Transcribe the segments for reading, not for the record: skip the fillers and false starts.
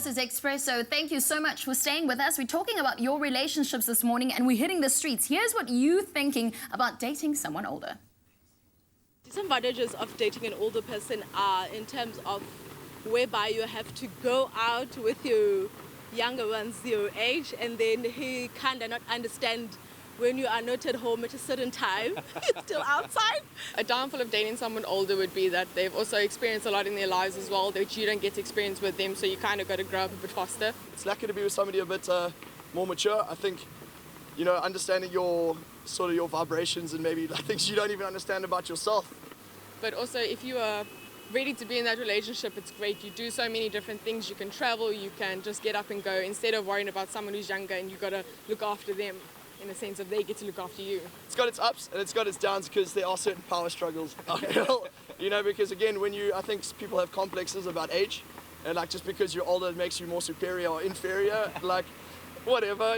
This is Expresso. Thank you so much for staying with us. We're talking about your relationships this morning and we're hitting the streets. Here's what you're thinking about dating someone older. Some advantages of dating an older person are in terms of whereby you have to go out with your younger ones your age, and then he kind of not understand when you are not at home at a certain time, still outside. A downfall of dating someone older would be that they've also experienced a lot in their lives as well, that you don't get to experience with them, so you kind of got to grow up a bit faster. It's lucky to be with somebody a bit more mature. I think, you know, understanding your vibrations and maybe like, things you don't even understand about yourself. But also, if you are ready to be in that relationship, it's great. You do so many different things. You can travel, you can just get up and go instead of worrying about someone who's younger and you've got to look after them in a sense of they get to look after you. It's got its ups and it's got its downs because there are certain power struggles. You know, because again, I think people have complexes about age, and like just because you're older it makes you more superior or inferior, like whatever.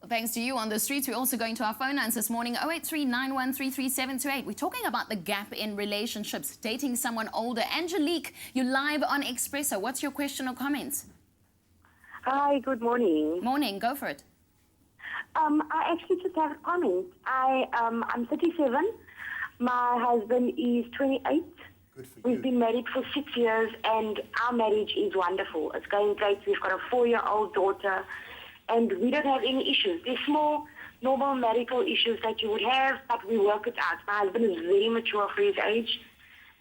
Thanks to you on the streets. We're also going to our phone lines this morning, 083-9133-728. We're talking about the gap in relationships, dating someone older. Angelique, you're live on Expresso. What's your question or comments? Hi, good morning. Morning, go for it. I actually just have a comment. I'm 37. My husband is 28. Good for you. We've been married for 6 years and our marriage is wonderful. It's going great. We've got a 4-year-old daughter and we don't have any issues. There's small, normal marital issues that you would have, but we work it out. My husband is very mature for his age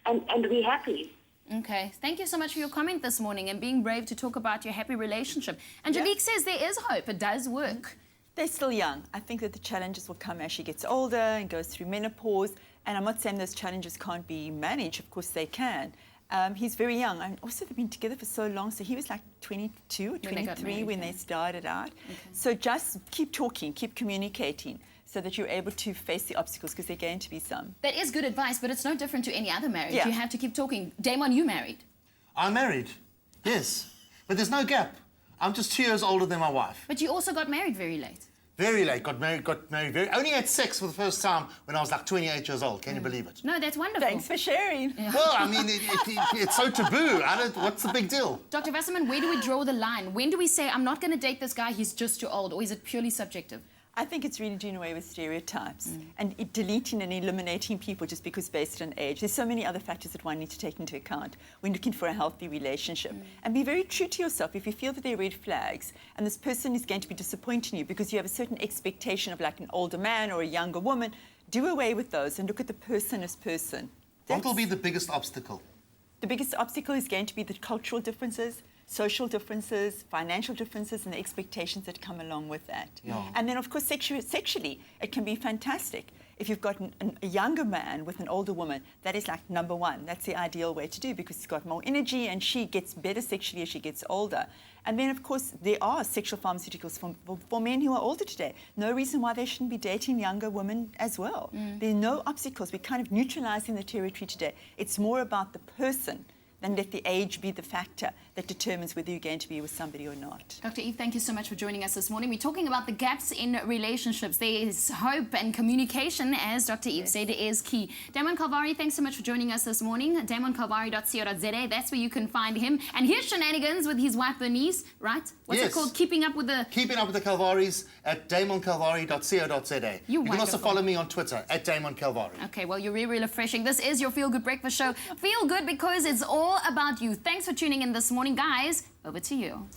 and we're happy. Okay, thank you so much for your comment this morning and being brave to talk about your happy relationship. Angelique says there is hope. It does work. They're still young. I think that the challenges will come as she gets older and goes through menopause. And I'm not saying those challenges can't be managed. Of course they can. He's very young. And also they've been together for so long. So he was like 22 or 23 when they started out. Okay. So just keep talking, keep communicating so that you're able to face the obstacles, because they're going to be some. That is good advice, but it's no different to any other marriage. Yeah. You have to keep talking. Damon, you married? I'm married, yes. But there's no gap. I'm just 2 years older than my wife. But you also got married very late. Very late, got married very... Only had sex for the first time when I was like 28 years old. Can you believe it? No, that's wonderful. Thanks for sharing. Yeah. Well, I mean, it's so taboo. What's the big deal? Dr. Wasserman, where do we draw the line? When do we say, I'm not going to date this guy, he's just too old? Or is it purely subjective? I think it's really doing away with stereotypes and deleting and eliminating people just because based on age. There's so many other factors that one needs to take into account when looking for a healthy relationship. And be very true to yourself. If you feel that there are red flags and this person is going to be disappointing you because you have a certain expectation of like an older man or a younger woman, do away with those and look at the person as person. What will be the biggest obstacle? The biggest obstacle is going to be the cultural differences, social differences, financial differences, and the expectations that come along with that. Yeah. And then, of course, sexually, it can be fantastic. If you've got a younger man with an older woman, that is like number one. That's the ideal way to do, because he's got more energy and she gets better sexually as she gets older. And then, of course, there are sexual pharmaceuticals for men who are older today. No reason why they shouldn't be dating younger women as well. There are no obstacles. We're kind of neutralizing the territory today. It's more about the person than let the age be the factor that determines whether you're going to be with somebody or not. Dr. Eve, thank you so much for joining us this morning. We're talking about the gaps in relationships. There is hope, and communication, as Dr. Eve said, is key. Damon Kalvari, thanks so much for joining us this morning. DamonKalvari.co.za, that's where you can find him. And here's shenanigans with his wife Bernice, right? What's it called? Keeping Up with the... Keeping Up with the Kalvaris at DamonKalvari.co.za. You can also follow me on Twitter at Damon Kalvari. Okay, well, you're really refreshing. This is your Feel Good Breakfast Show. Feel good because it's all about you. Thanks for tuning in this morning, guys. Over to you.